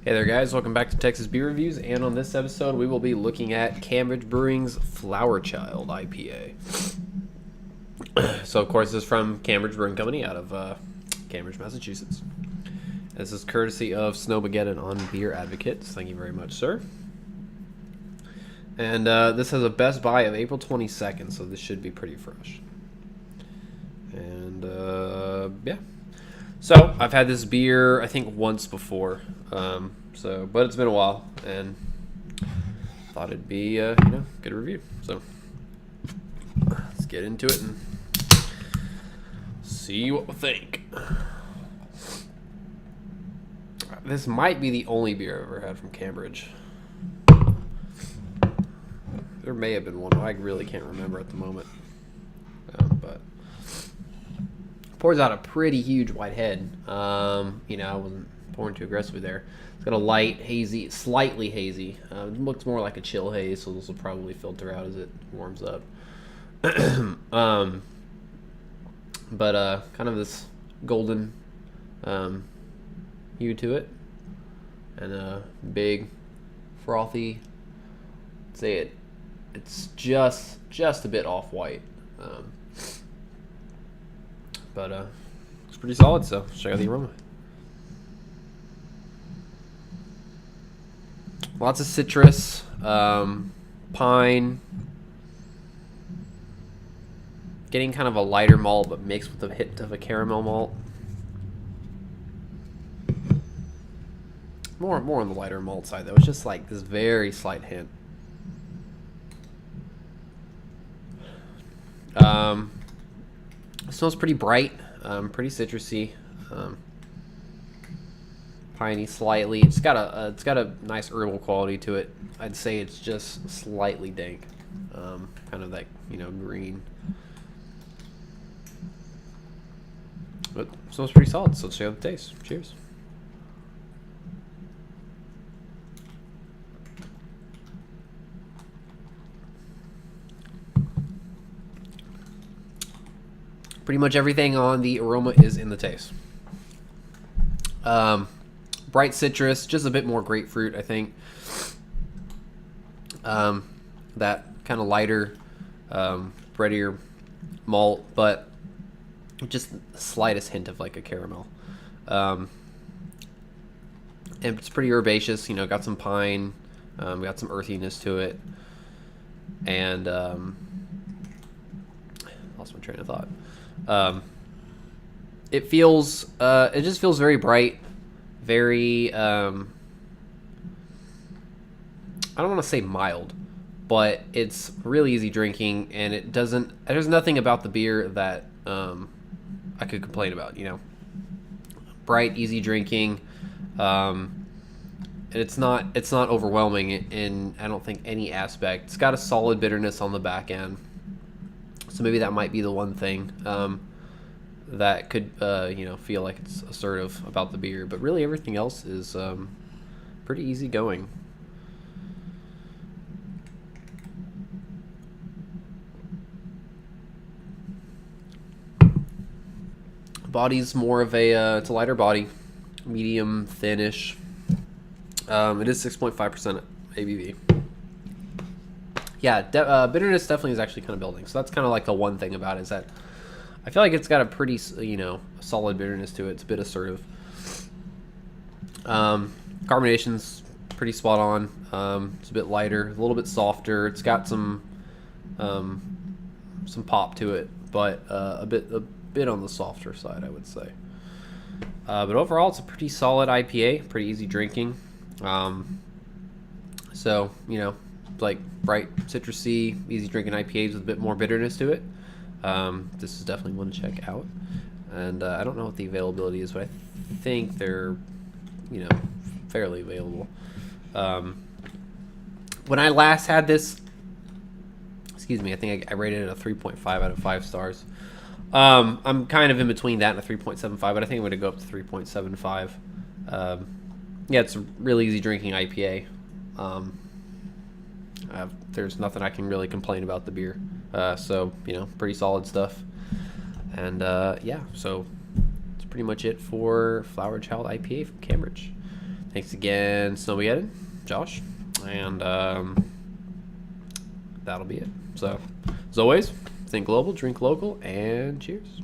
Hey there guys, welcome back to Texas Beer Reviews, and on this episode we will be looking at Cambridge Brewing's Flower Child IPA. So of course this is from Cambridge Brewing Company out of Cambridge, Massachusetts. This is courtesy of Snowmageddon on Beer Advocates. Thank you very much, sir. And this has a best buy of April 22nd, so this should be pretty fresh. And yeah. So I've had this beer I think once before, but it's been a while, and thought it'd be good review. So let's get into it and see what we think. This might be the only beer I've ever had from Cambridge. There may have been one. I really can't remember at the moment, but. Pours out a pretty huge white head. I wasn't pouring too aggressively there. It's got a light, hazy, slightly hazy. It looks more like a chill haze, so this will probably filter out as it warms up. But kind of this golden hue to it, and a big, frothy. I'd say it's just a bit off white. But it's pretty solid, so check out the aroma. Lots of citrus, pine, getting kind of a lighter malt, but mixed with a hint of a caramel malt. More on the lighter malt side, though. It's just like this very slight hint. It smells pretty bright, pretty citrusy, piney slightly. It's got a nice herbal quality to it. I'd say it's just slightly dank, kind of that green. But it smells pretty solid. So let's show the taste. Cheers. Pretty much everything on the aroma is in the taste. Bright citrus, just a bit more grapefruit, I think. That kind of lighter, breadier malt, but just the slightest hint of like a caramel. And it's pretty herbaceous, got some pine, got some earthiness to it, and lost my train of thought. It just feels very bright, very, I don't want to say mild, but it's really easy drinking, and there's nothing about the beer that, I could complain about, bright, easy drinking, and it's not overwhelming in, I don't think, any aspect. It's got a solid bitterness on the back end. So maybe that might be the one thing that could, feel like it's assertive about the beer. But really everything else is pretty easy going. Body's more of it's a lighter body, medium, thinnish. It is 6.5% ABV. Yeah, bitterness definitely is actually kind of building. So that's kind of like the one thing about it, is that I feel like it's got a pretty, solid bitterness to it. It's a bit assertive. Carbonation's pretty spot on. It's a bit lighter, a little bit softer. It's got some pop to it, but a bit on the softer side, I would say. But overall, it's a pretty solid IPA, pretty easy drinking. So, like bright, citrusy, easy drinking IPAs with a bit more bitterness to it. This is definitely one to check out. And I don't know what the availability is, but I think they're, fairly available. When I last had this, I think I rated it a 3.5 out of 5 stars. I'm kind of in between that and a 3.75, but I think I'm going to go up to 3.75. Yeah, it's a really easy drinking IPA. There's nothing I can really complain about the beer. So, pretty solid stuff. And yeah, so that's pretty much it for Flower Child IPA from Cambridge. Thanks again, Snowmageddon, Josh, and that'll be it. So, as always, think global, drink local, and cheers.